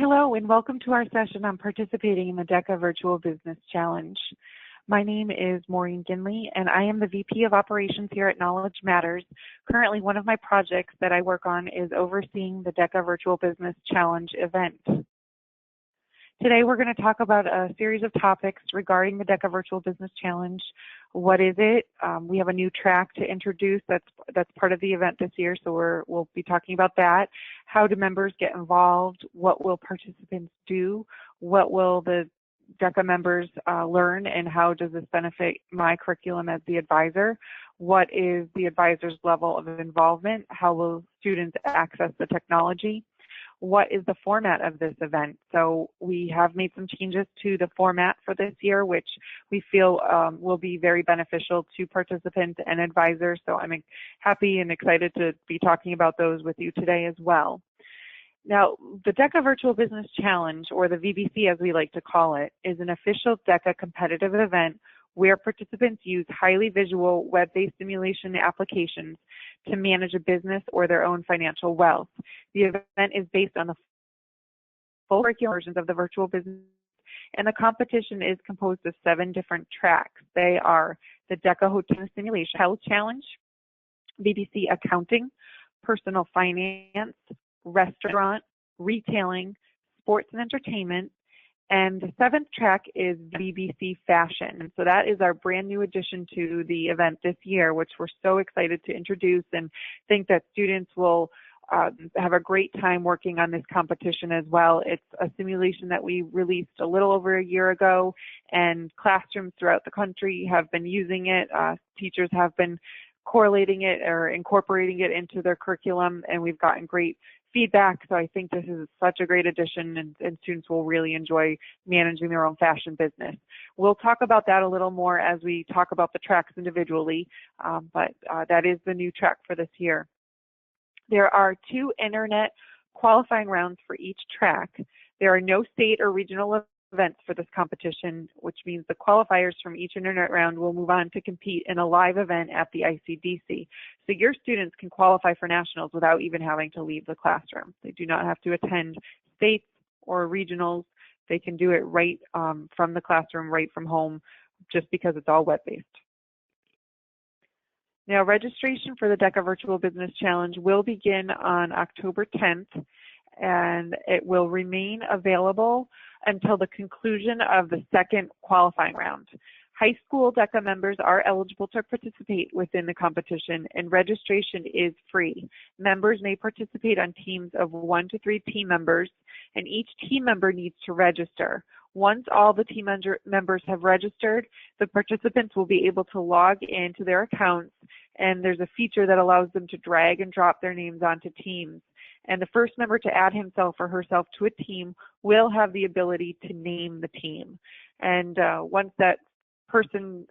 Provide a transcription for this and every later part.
Hello and welcome to our session on participating in the DECA Virtual Business Challenge. My name is Maureen Ginley and I am the VP of Operations here at Knowledge Matters. Currently, one of my projects that I work on is overseeing the DECA Virtual Business Challenge event. Today we're going to talk about a series of topics regarding the DECA Virtual Business Challenge. What is it? We have a new track to introduce that's part of the event this year, so we'll be talking about that. How do members get involved? What will participants do? What will the DECA members learn, and how does this benefit my curriculum as the advisor? What is the advisor's level of involvement? How will students access the technology? What is the format of this event? So we have made some changes to the format for this year, which we feel will be very beneficial to participants and advisors. So I'm happy and excited to be talking about those with you today as well. Now, the DECA Virtual Business Challenge, or the VBC as we like to call it, is an official DECA competitive event where participants use highly visual web-based simulation applications to manage a business or their own financial wealth. The event is based on the full curriculum versions of the virtual business, and the competition is composed of 7 different tracks. They are the DECA Hotel Simulation Health Challenge, VBC Accounting, Personal Finance, Restaurant, Retailing, Sports and Entertainment, and the 7th track is VBC Fashion. And so that is our brand new addition to the event this year, which we're so excited to introduce and think that students will have a great time working on this competition as well. It's a simulation that we released a little over a year ago, and classrooms throughout the country have been using it. Teachers have been correlating it or incorporating it into their curriculum, and we've gotten great feedback. So I think this is such a great addition, and students will really enjoy managing their own fashion business. We'll talk about that a little more as we talk about the tracks individually, but that is the new track for this year. There are 2 internet qualifying rounds for each track. There are no state or regional events for this competition, which means the qualifiers from each internet round will move on to compete in a live event at the ICDC. So your students can qualify for nationals without even having to leave the classroom. They do not have to attend states or regionals. They can do it right from the classroom, right from home, just because it's all web-based. Now, registration for the DECA Virtual Business Challenge will begin on October 10th, and it will remain available until the conclusion of the 2nd qualifying round. High school DECA members are eligible to participate within the competition, and registration is free. Members may participate on teams of 1 to 3 team members, and each team member needs to register. Once all the team members have registered, the participants will be able to log into their accounts, and there's a feature that allows them to drag and drop their names onto teams. And the first member to add himself or herself to a team will have the ability to name the team. And once that person,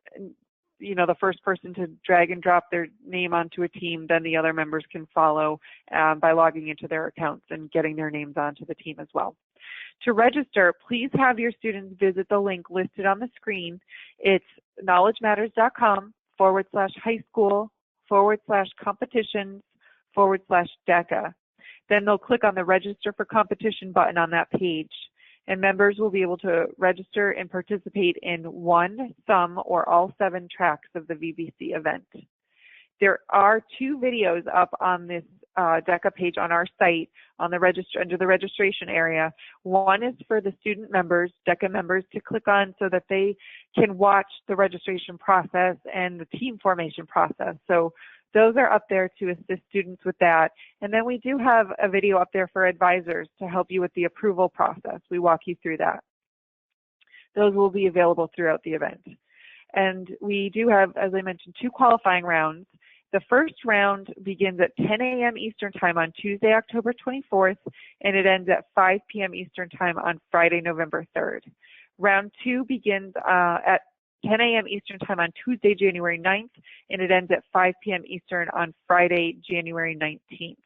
the first person to drag and drop their name onto a team, then the other members can follow by logging into their accounts and getting their names onto the team as well. To register, please have your students visit the link listed on the screen. It's knowledgematters.com/high-school/competitions/DECA. Then they'll click on the Register for Competition button on that page, and members will be able to register and participate in 1, some, or all 7 tracks of the VBC event. There are 2 videos up on this DECA page on our site on the under the registration area. One is for the student members, DECA members, to click on so that they can watch the registration process and the team formation process. So those are up there to assist students with that. And then we do have a video up there for advisors to help you with the approval process. We walk you through that. Those will be available throughout the event. And we do have, as I mentioned, 2 qualifying rounds. The first round begins at 10 a.m. Eastern Time on Tuesday, October 24th, and it ends at 5 p.m. Eastern Time on Friday, November 3rd. Round 2 begins at 10 a.m. Eastern Time on Tuesday, January 9th, and it ends at 5 p.m. Eastern on Friday, January 19th.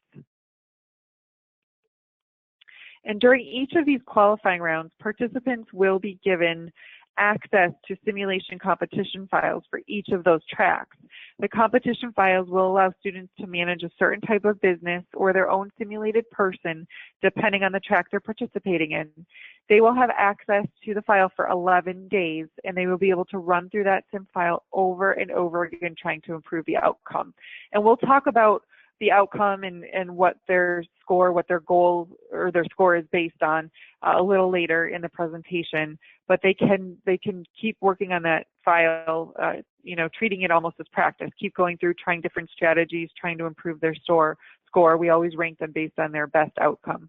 And during each of these qualifying rounds, participants will be given access to simulation competition files for each of those tracks. The competition files will allow students to manage a certain type of business or their own simulated person, depending on the track they're participating in. They will have access to the file for 11 days, and they will be able to run through that sim file over and over again, trying to improve the outcome. And we'll talk about the outcome and what their score, what their goal or their score is based on a little later in the presentation. But they can keep working on that file, treating it almost as practice. Keep going through, trying different strategies, trying to improve their score. We always rank them based on their best outcome.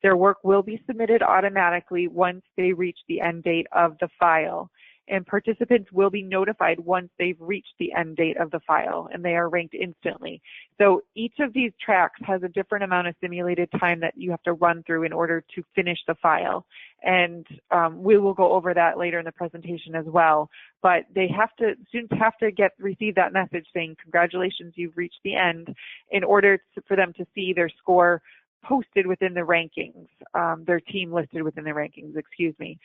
Their work will be submitted automatically once they reach the end date of the file. And participants will be notified once they've reached the end date of the file, and they are ranked instantly. So each of these tracks has a different amount of simulated time that you have to run through in order to finish the file. And we will go over that later in the presentation as well. But students have to receive that message saying, congratulations, you've reached the end, in order for them to see their score posted within the rankings, their team listed within the rankings, excuse me.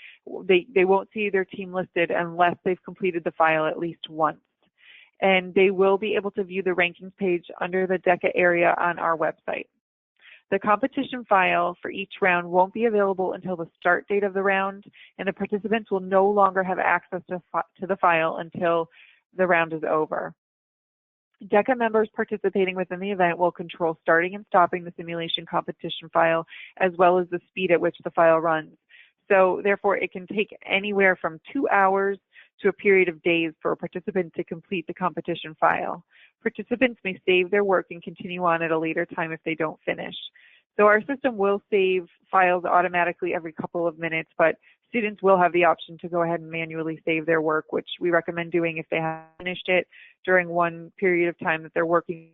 They won't see their team listed unless they've completed the file at least once. And they will be able to view the rankings page under the DECA area on our website. The competition file for each round won't be available until the start date of the round, and the participants will no longer have access to the file until the round is over. DECA members participating within the event will control starting and stopping the simulation competition file, as well as the speed at which the file runs. So therefore, it can take anywhere from 2 hours to a period of days for a participant to complete the competition file. Participants may save their work and continue on at a later time if they don't finish. So our system will save files automatically every couple of minutes, but students will have the option to go ahead and manually save their work, which we recommend doing if they have finished it during one period of time that they're working.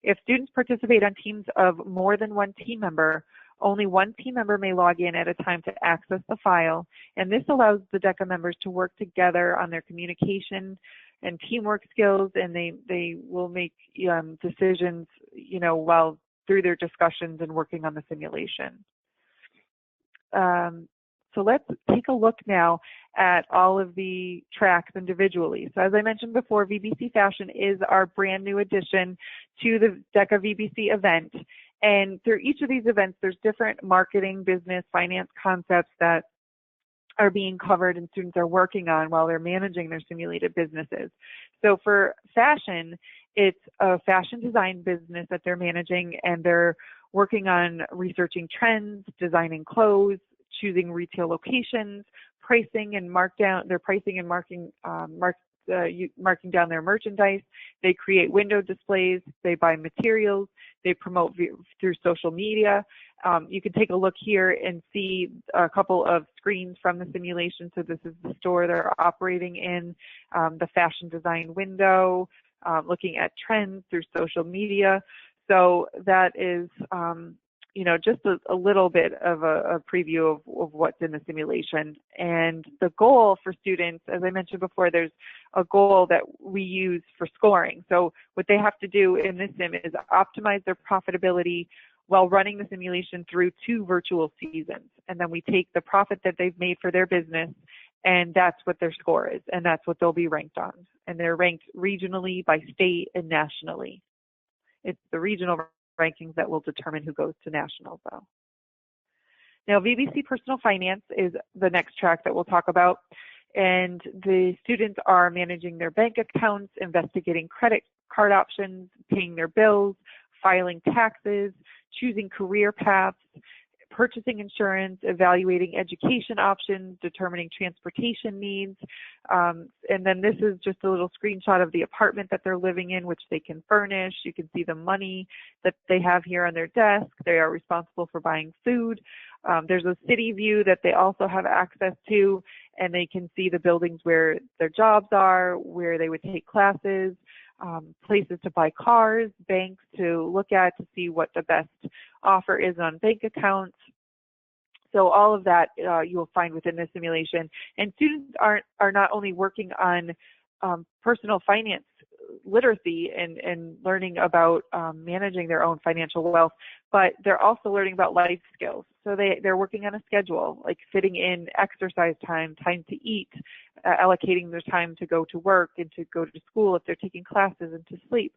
If students participate on teams of more than one team member, only one team member may log in at a time to access the file, and this allows the DECA members to work together on their communication and teamwork skills, and they will make decisions, while through their discussions and working on the simulation. So let's take a look now at all of the tracks individually. So as I mentioned before, VBC Fashion is our brand new addition to the DECA VBC event. And through each of these events, there's different marketing, business, finance concepts that are being covered and students are working on while they're managing their simulated businesses. So for fashion, it's a fashion design business that they're managing, and they're working on researching trends, designing clothes, choosing retail locations, pricing and markdown. They're pricing and marking down their merchandise. They create window displays. They buy materials. They promote through social media. You can take a look here and see a couple of screens from the simulation. So this is the store they're operating in, the fashion design window, looking at trends through social media. So that is, just a little bit of a preview of what's in the simulation. And the goal for students, as I mentioned before, there's a goal that we use for scoring. So what they have to do in this sim is optimize their profitability while running the simulation through 2 virtual seasons. And then we take the profit that they've made for their business, and that's what their score is, and that's what they'll be ranked on. And they're ranked regionally, by state, and nationally. It's the regional rankings that will determine who goes to nationals, though. Now, VBC Personal Finance is the next track that we'll talk about. And the students are managing their bank accounts, investigating credit card options, paying their bills, filing taxes, choosing career paths, purchasing insurance, evaluating education options, determining transportation needs. And then this is just a little screenshot of the apartment that they're living in, which they can furnish. You can see the money that they have here on their desk. They are responsible for buying food. There's a city view that they also have access to, and they can see the buildings where their jobs are, where they would take classes, places to buy cars, banks to look at to see what the best offer is on bank accounts. So all of that you'll find within the simulation. And students are not only working on personal finance literacy and learning about managing their own financial wealth, but they're also learning about life skills. So they're working on a schedule, like fitting in exercise time, time to eat, allocating their time to go to work and to go to school if they're taking classes, and to sleep.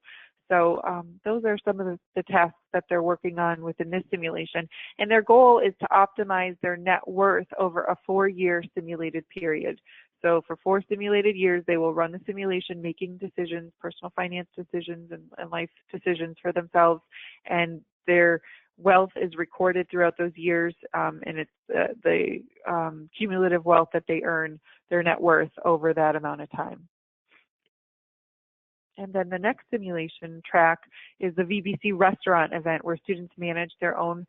So those are some of the tasks that they're working on within this simulation. And their goal is to optimize their net worth over a 4-year simulated period. So for 4 simulated years, they will run the simulation, making decisions, personal finance decisions and life decisions for themselves. And their wealth is recorded throughout those years, and it's the cumulative wealth that they earn, their net worth over that amount of time. And then the next simulation track is the VBC restaurant event, where students manage their own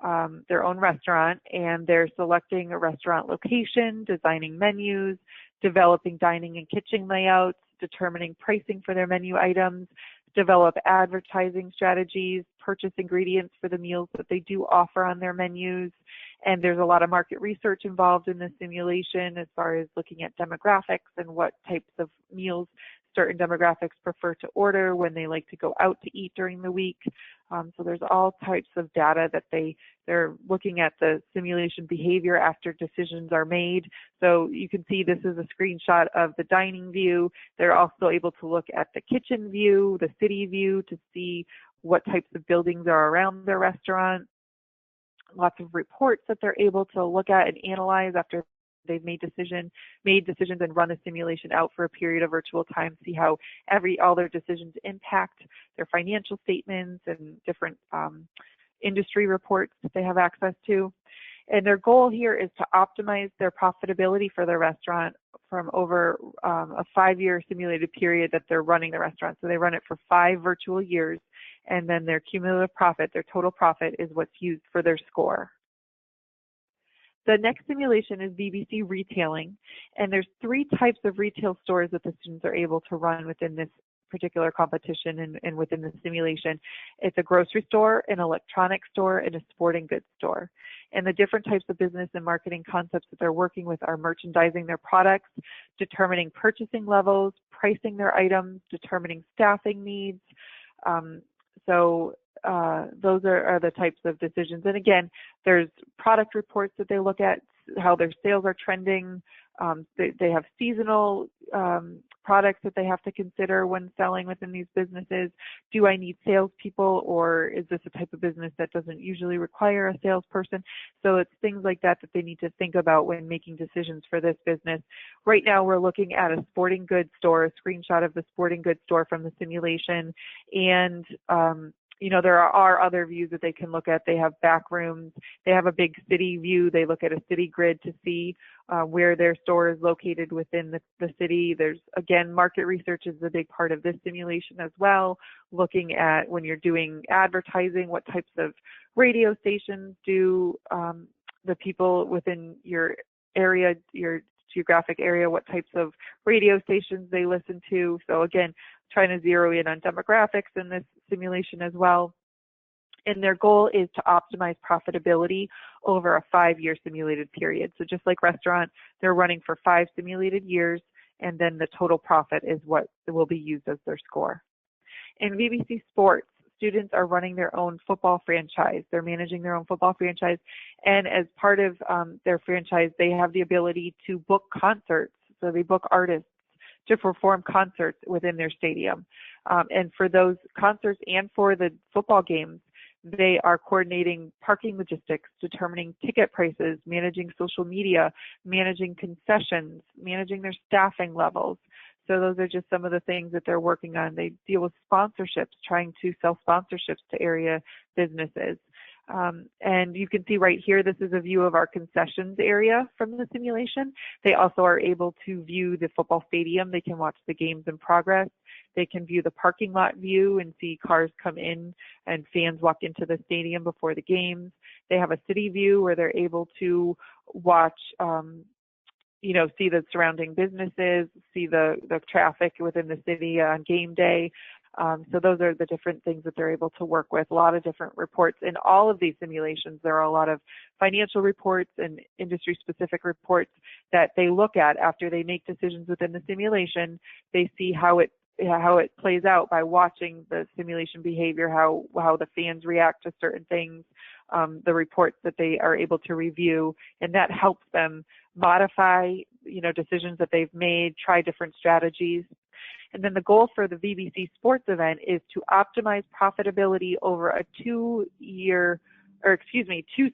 restaurant, and they're selecting a restaurant location, designing menus, developing dining and kitchen layouts, determining pricing for their menu items, develop advertising strategies, purchase ingredients for the meals that they do offer on their menus. And there's a lot of market research involved in this simulation as far as looking at demographics and what types of meals certain demographics prefer to order when they like to go out to eat during the week. So there's all types of data that they're looking at the simulation behavior after decisions are made. So you can see this is a screenshot of the dining view. They're also able to look at the kitchen view, the city view, to see what types of buildings are around their restaurant. Lots of reports that they're able to look at and analyze after they've made decisions and run a simulation out for a period of virtual time, see how all their decisions impact their financial statements and different industry reports that they have access to. And their goal here is to optimize their profitability for their restaurant from over a 5-year simulated period that they're running the restaurant. So they run it for 5 virtual years, and then their cumulative profit, their total profit, is what's used for their score. The next simulation is VBC retailing, and there's 3 types of retail stores that the students are able to run within this particular competition and within the simulation. It's a grocery store, an electronics store, and a sporting goods store. And the different types of business and marketing concepts that they're working with are merchandising their products, determining purchasing levels, pricing their items, determining staffing needs. Those are the types of decisions. And again, there's product reports that they look at, how their sales are trending. They have seasonal products that they have to consider when selling within these businesses. Do I need salespeople, or is this a type of business that doesn't usually require a salesperson? So it's things like that that they need to think about when making decisions for this business. Right now we're looking at a sporting goods store, a screenshot of the sporting goods store from the simulation. And there are other views that they can look at. They have back rooms. They have a big city view. They look at a city grid to see where their store is located within the city. There's, again, market research is a big part of this simulation as well, looking at when you're doing advertising, what types of radio stations do the people within your area, your geographic area, what types of radio stations they listen to. So again, trying to zero in on demographics in this simulation as well. And their goal is to optimize profitability over a 5-year simulated period. So just like restaurant, they're running for 5 simulated years, and then the total profit is what will be used as their score. In VBC Sports, students are running their own football franchise. They're managing their own football franchise, and as part of their franchise, they have the ability to book concerts. So they book artists to perform concerts within their stadium. And for those concerts and for the football games, they are coordinating parking logistics, determining ticket prices, managing social media, managing concessions, managing their staffing levels. So those are just some of the things that they're working on. They deal with sponsorships, trying to sell sponsorships to area businesses. And you can see right here, this is a view of our concessions area from the simulation. They also are able to view the football stadium. They can watch the games in progress. They can view the parking lot view and see cars come in and fans walk into the stadium before the games. They have a city view where they're able to watch, see the surrounding businesses, see the traffic within the city on game day. So those are the different things that they're able to work with. A lot of different reports in all of these simulations. There are a lot of financial reports and industry-specific reports that they look at after they make decisions within the simulation. They see how it how it plays out by watching the simulation behavior, how the fans react to certain things, the reports that they are able to review, and that helps them modify, decisions that they've made, try different strategies. And then the goal for the VBC sports event is to optimize profitability over a two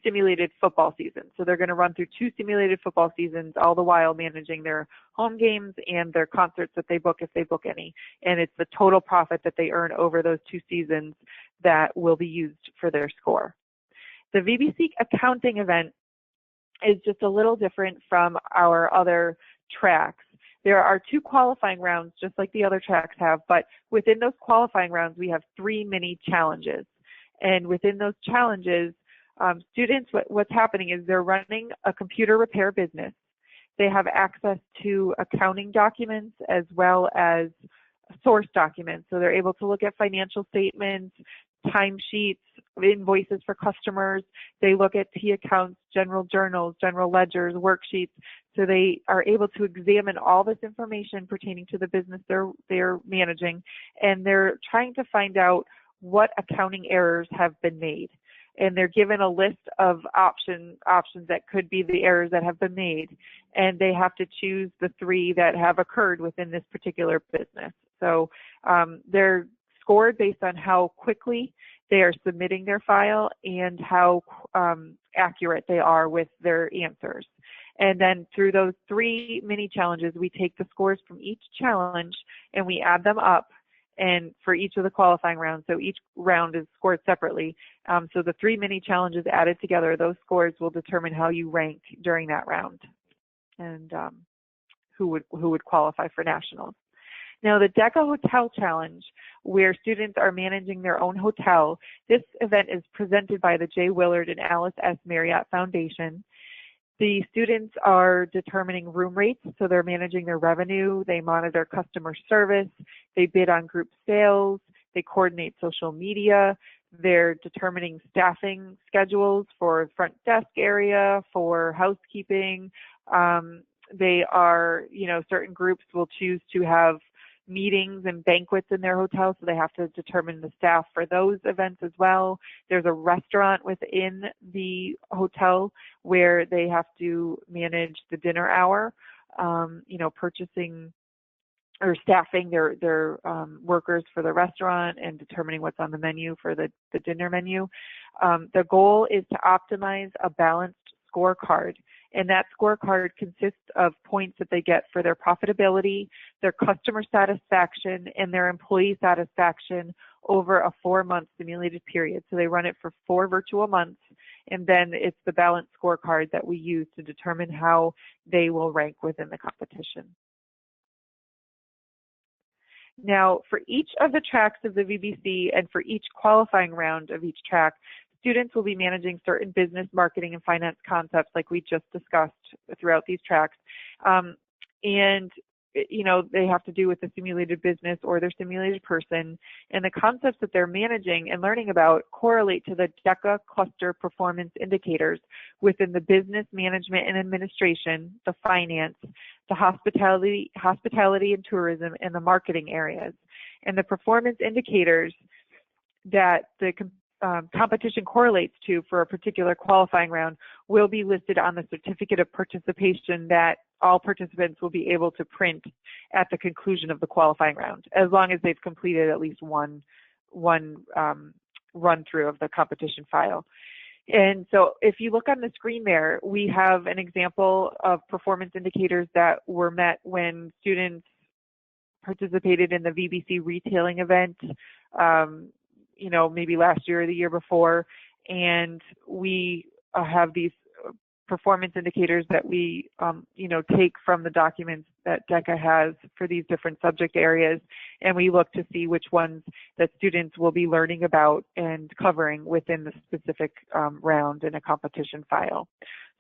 simulated football seasons. So they're going to run through 2 simulated football seasons, all the while managing their home games and their concerts that they book, if they book any. And it's the total profit that they earn over those 2 seasons that will be used for their score. The VBC accounting event is just a little different from our other tracks. There are 2 qualifying rounds, just like the other tracks have, but within those qualifying rounds, we have 3 mini challenges. And within those challenges, students, what's happening is they're running a computer repair business. They have access to accounting documents as well as source documents. So they're able to look at financial statements, timesheets, invoices for customers. They look at T accounts, general journals, general ledgers, worksheets. So they are able to examine all this information pertaining to the business they're managing, and they're trying to find out what accounting errors have been made. And they're given a list of options that could be the errors that have been made, and they have to choose the 3 that have occurred within this particular business. So they're scored based on how quickly they are submitting their file and how accurate they are with their answers. And then through those 3 mini challenges, we take the scores from each challenge and we add them up, and for each of the qualifying rounds. So each round is scored separately. So the 3 mini challenges added together, those scores will determine how you rank during that round and who would qualify for nationals. Now, the DECA Hotel Challenge, where students are managing their own hotel, this event is presented by the J. Willard and Alice S. Marriott Foundation. The students are determining room rates, so they're managing their revenue, they monitor customer service, they bid on group sales, they coordinate social media, they're determining staffing schedules for front desk area, for housekeeping. They are, certain groups will choose to have meetings and banquets in their hotel, so they have to determine the staff for those events as well. There's a restaurant within the hotel where they have to manage the dinner hour, purchasing or staffing their workers for the restaurant and determining what's on the menu for the dinner menu. The goal is to optimize a balanced scorecard, and that scorecard consists of points that they get for their profitability, their customer satisfaction, and their employee satisfaction over a 4-month simulated period. So they run it for 4 virtual months, and then it's the balanced scorecard that we use to determine how they will rank within the competition. Now, for each of the tracks of the VBC and for each qualifying round of each track, students will be managing certain business, marketing, and finance concepts like we just discussed throughout these tracks. They have to do with the simulated business or their simulated person. And the concepts that they're managing and learning about correlate to the DECA cluster performance indicators within the business, management, and administration, the finance, the hospitality and tourism, and the marketing areas. And the performance indicators that the competition correlates to for a particular qualifying round will be listed on the certificate of participation that all participants will be able to print at the conclusion of the qualifying round, as long as they've completed at least one run through of the competition file. And so if you look on the screen there, we have an example of performance indicators that were met when students participated in the VBC retailing event, maybe last year or the year before. And we have these performance indicators that we, take from the documents that DECA has for these different subject areas, and we look to see which ones that students will be learning about and covering within the specific round in a competition file.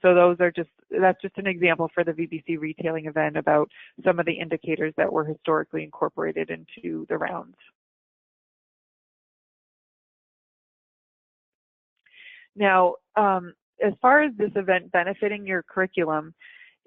So that's just an example for the VBC retailing event about some of the indicators that were historically incorporated into the rounds. Now, as far as this event benefiting your curriculum,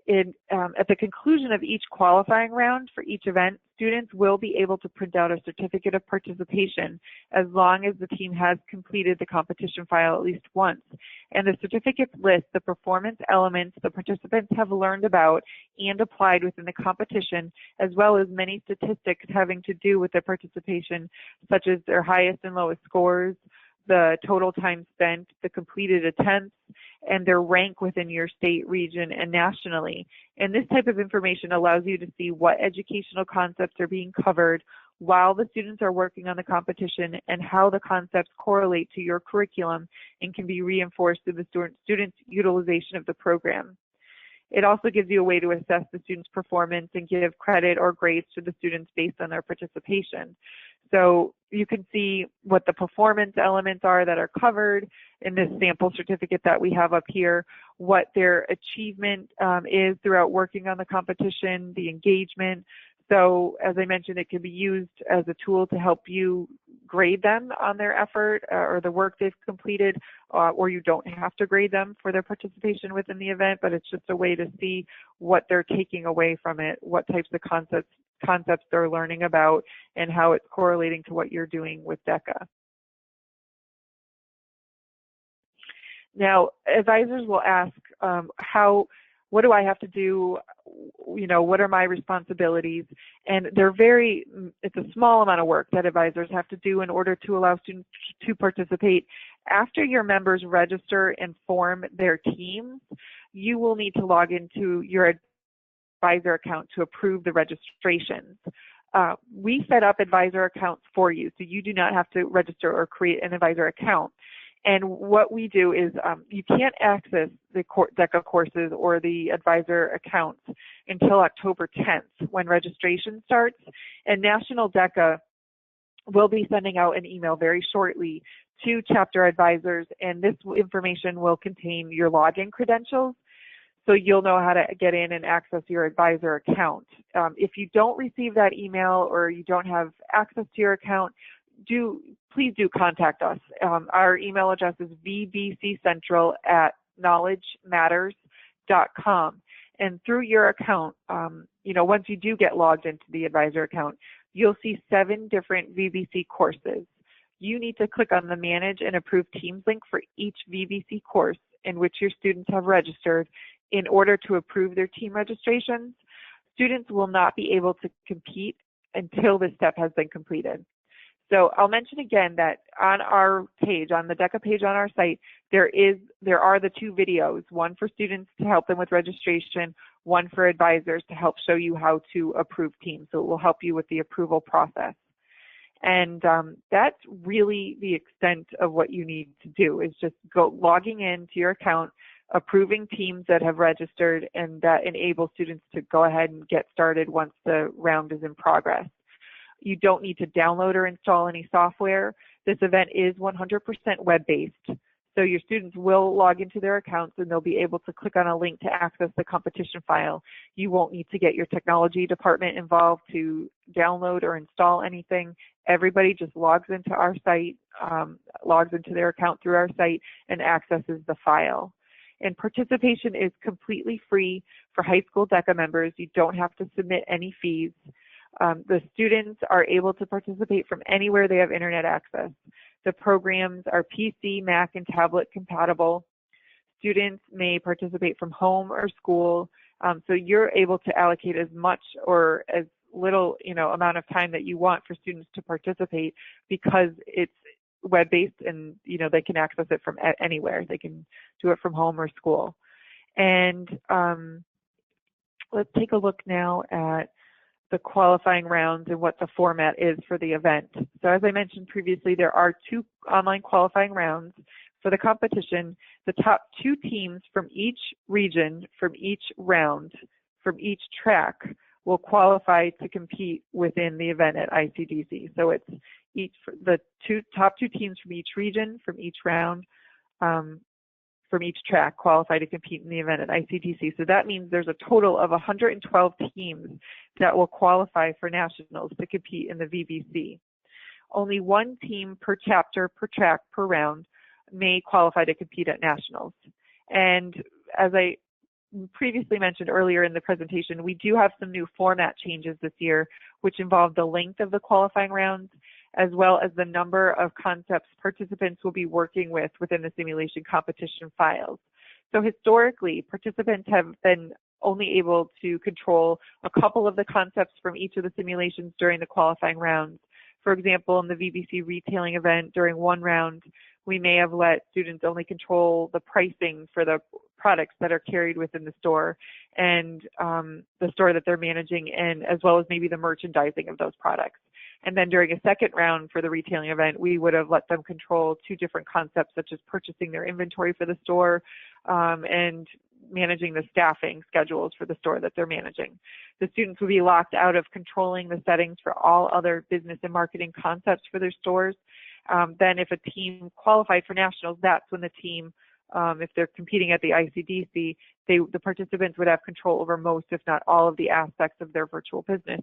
At the conclusion of each qualifying round for each event, students will be able to print out a certificate of participation as long as the team has completed the competition file at least once. And the certificates list the performance elements the participants have learned about and applied within the competition, as well as many statistics having to do with their participation, such as their highest and lowest scores, the total time spent, the completed attempts, and their rank within your state, region, and nationally. And this type of information allows you to see what educational concepts are being covered while the students are working on the competition and how the concepts correlate to your curriculum and can be reinforced through the students' utilization of the program. It also gives you a way to assess the students' performance and give credit or grades to the students based on their participation. So you can see what the performance elements are that are covered in this sample certificate that we have up here, what their achievement is throughout working on the competition, the engagement. So as I mentioned, it can be used as a tool to help you grade them on their effort or the work they've completed, or you don't have to grade them for their participation within the event, but it's just a way to see what they're taking away from it, what types of concepts they're learning about, and how it's correlating to what you're doing with DECA. Now, advisors will ask, what do I have to do? You know, what are my responsibilities? And it's a small amount of work that advisors have to do in order to allow students to participate. After your members register and form their teams, you will need to log into your advisor account to approve the registrations. We set up advisor accounts for you, so you do not have to register or create an advisor account. And what we do is you can't access the DECA courses or the advisor accounts until October 10th when registration starts. And National DECA will be sending out an email very shortly to chapter advisors, and this information will contain your login credentials, so you'll know how to get in and access your advisor account. If you don't receive that email or you don't have access to your account, please do contact us. Our email address is vbccentral@knowledgematters.com. And through your account, once you do get logged into the advisor account, you'll see 7 different VBC courses. You need to click on the Manage and Approve Teams link for each VBC course in which your students have registered in order to approve their team registrations. Students will not be able to compete until this step has been completed. So I'll mention again that on our page, on the DECA page on our site, there are the 2 videos, one for students to help them with registration, one for advisors to help show you how to approve teams. So it will help you with the approval process. And that's really the extent of what you need to do, is just logging into your account, approving teams that have registered, and that enable students to go ahead and get started once the round is in progress. You don't need to download or install any software. This event is 100% web-based. So your students will log into their accounts and they'll be able to click on a link to access the competition file. You won't need to get your technology department involved to download or install anything. Everybody just logs into our site, logs into their account through our site, and accesses the file. And participation is completely free for high school DECA members. You don't have to submit any fees. The students are able to participate from anywhere they have internet access. The programs are PC, Mac, and tablet compatible. Students may participate from home or school, so you're able to allocate as much or as little amount of time that you want for students to participate, because it's web-based and they can access it from anywhere. They can do it from home or school. And let's take a look now at the qualifying rounds and what the format is for the event. So as I mentioned previously, there are 2 online qualifying rounds for the competition. The top 2 teams from each region, from each round, from each track will qualify to compete within the event at ICDC. So it's the top 2 teams from each region, from each round, from each track qualify to compete in the event at ICDC. So that means there's a total of 112 teams that will qualify for nationals to compete in the VBC. Only 1 team per chapter, per track, per round may qualify to compete at nationals. And as I previously mentioned earlier in the presentation, we do have some new format changes this year, which involve the length of the qualifying rounds, as well as the number of concepts participants will be working with within the simulation competition files. So historically, participants have been only able to control a couple of the concepts from each of the simulations during the qualifying rounds. For example, in the VBC retailing event, during one round, we may have let students only control the pricing for the products that are carried within the store and the store that they're managing, and as well as maybe the merchandising of those products. And then during a second round for the retailing event, we would have let them control two different concepts, such as purchasing their inventory for the store and managing the staffing schedules for the store that they're managing. The students would be locked out of controlling the settings for all other business and marketing concepts for their stores. Then if a team qualified for nationals, that's when the team, if they're competing at the ICDC, the participants would have control over most, if not all, of the aspects of their virtual business.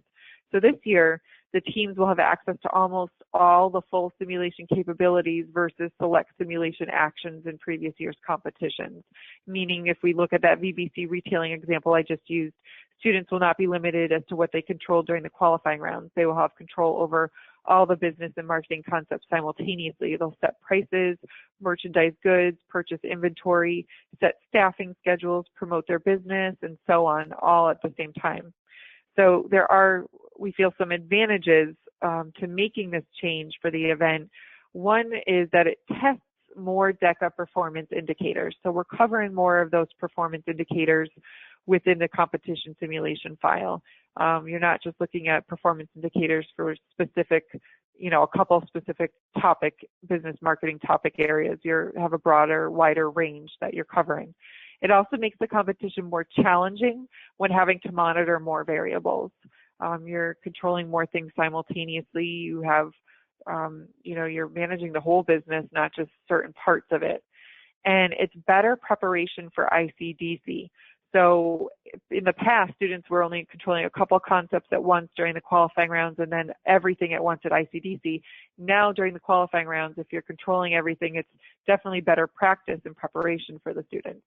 So this year, the teams will have access to almost all the full simulation capabilities versus select simulation actions in previous year's competitions. Meaning, if we look at that VBC retailing example I just used, students will not be limited as to what they control during the qualifying rounds. They will have control over all the business and marketing concepts simultaneously. They'll set prices, merchandise goods, purchase inventory, set staffing schedules, promote their business, and so on, all at the same time. So there are, we feel, some advantages to making this change for the event. One is that it tests more DECA performance indicators. So we're covering more of those performance indicators within the competition simulation file. You're not just looking at performance indicators for specific, a couple specific business marketing topic areas. You have a broader, wider range that you're covering. It also makes the competition more challenging when having to monitor more variables. You're controlling more things simultaneously. You have, you're managing the whole business, not just certain parts of it. And it's better preparation for ICDC. So in the past, students were only controlling a couple concepts at once during the qualifying rounds and then everything at once at ICDC. Now during the qualifying rounds, if you're controlling everything, it's definitely better practice and preparation for the students.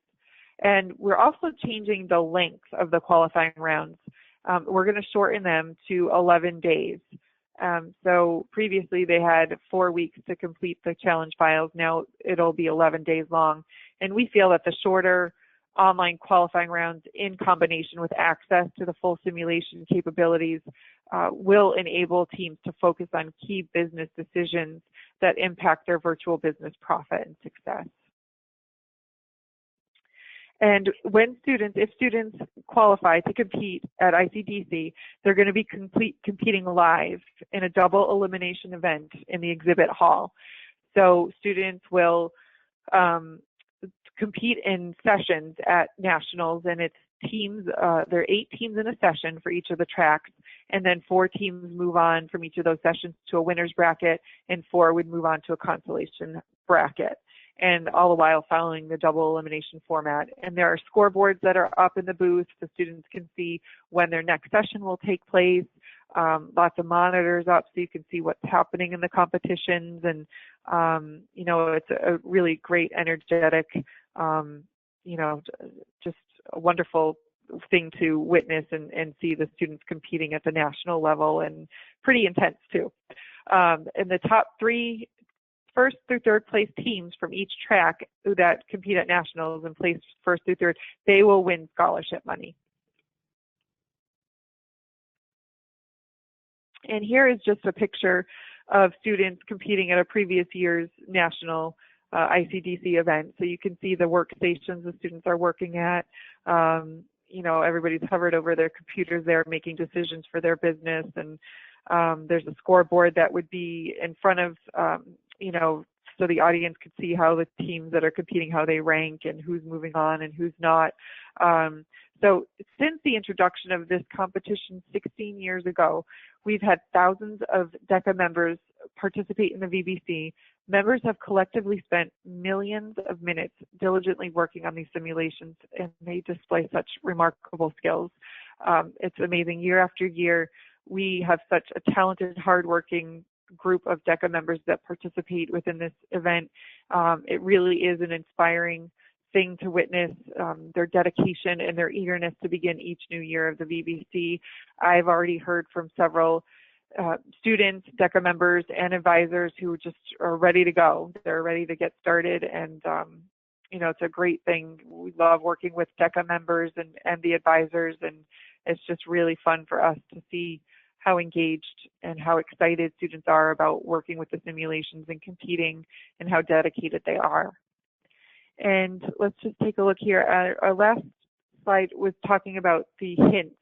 And we're also changing the length of the qualifying rounds. We're going to shorten them to 11 days. So previously they had 4 weeks to complete the challenge files. Now it'll be 11 days long. And we feel that the shorter online qualifying rounds in combination with access to the full simulation capabilities will enable teams to focus on key business decisions that impact their virtual business profit and success. And if students qualify to compete at ICDC, they're going to be competing live in a double elimination event in the exhibit hall. So students will compete in sessions at nationals, and it's teams. There are 8 teams in a session for each of the tracks, and then 4 teams move on from each of those sessions to a winner's bracket, and 4 would move on to a consolation bracket. And all the while following the double elimination format. And there are scoreboards that are up in the booth so students can see when their next session will take place. Lots of monitors up so you can see what's happening in the competitions. And, it's a really great, energetic, just a wonderful thing to witness and see the students competing at the national level, and pretty intense too. In the top 3 first through third place teams from each track that compete at nationals and place first through third, they will win scholarship money. And here is just a picture of students competing at a previous year's national ICDC event. So you can see the workstations the students are working at. Everybody's hovered over their computers there making decisions for their business. And there's a scoreboard that would be in front of so the audience could see how the teams that are competing, how they rank and who's moving on and who's not. So since the introduction of this competition 16 years ago, we've had thousands of DECA members participate in the VBC. Members have collectively spent millions of minutes diligently working on these simulations, and they display such remarkable skills. It's amazing. Year after year, we have such a talented, hardworking group of DECA members that participate within this event. It really is an inspiring thing to witness their dedication and their eagerness to begin each new year of the VBC. I've already heard from several students, DECA members, and advisors who just are ready to go. They're ready to get started, and you know, it's a great thing. We love working with DECA members and the advisors, and it's just really fun for us to see how engaged and how excited students are about working with the simulations and competing, and how dedicated they are. And let's just take a look here. Our last slide was talking about the hints.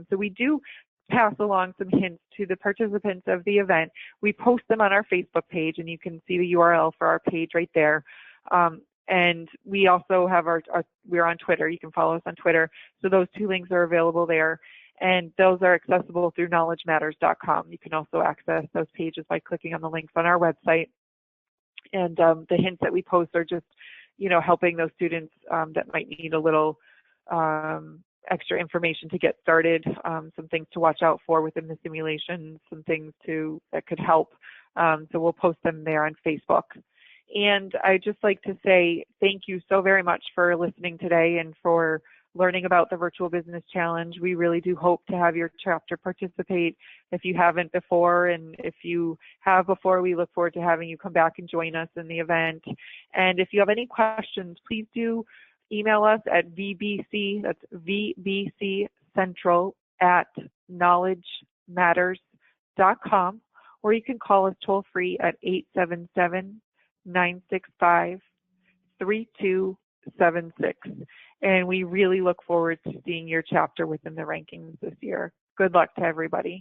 So we do pass along some hints to the participants of the event. We post them on our Facebook page, and you can see the URL for our page right there. And we also have we're on Twitter. You can follow us on Twitter. So those two links are available there. And those are accessible through knowledgematters.com. You can also access those pages by clicking on the links on our website. And the hints that we post are just, you know, helping those students that might need a little extra information to get started, some things to watch out for within the simulation, some things that could help. So we'll post them there on Facebook. And I'd just like to say thank you so very much for listening today and for learning about the Virtual Business Challenge. We really do hope to have your chapter participate if you haven't before, and if you have before, we look forward to having you come back and join us in the event. And if you have any questions, please do email us at VBC, that's VBCcentral@knowledgematters.com, or you can call us toll free at 877-965-3276. And we really look forward to seeing your chapter within the rankings this year. Good luck to everybody.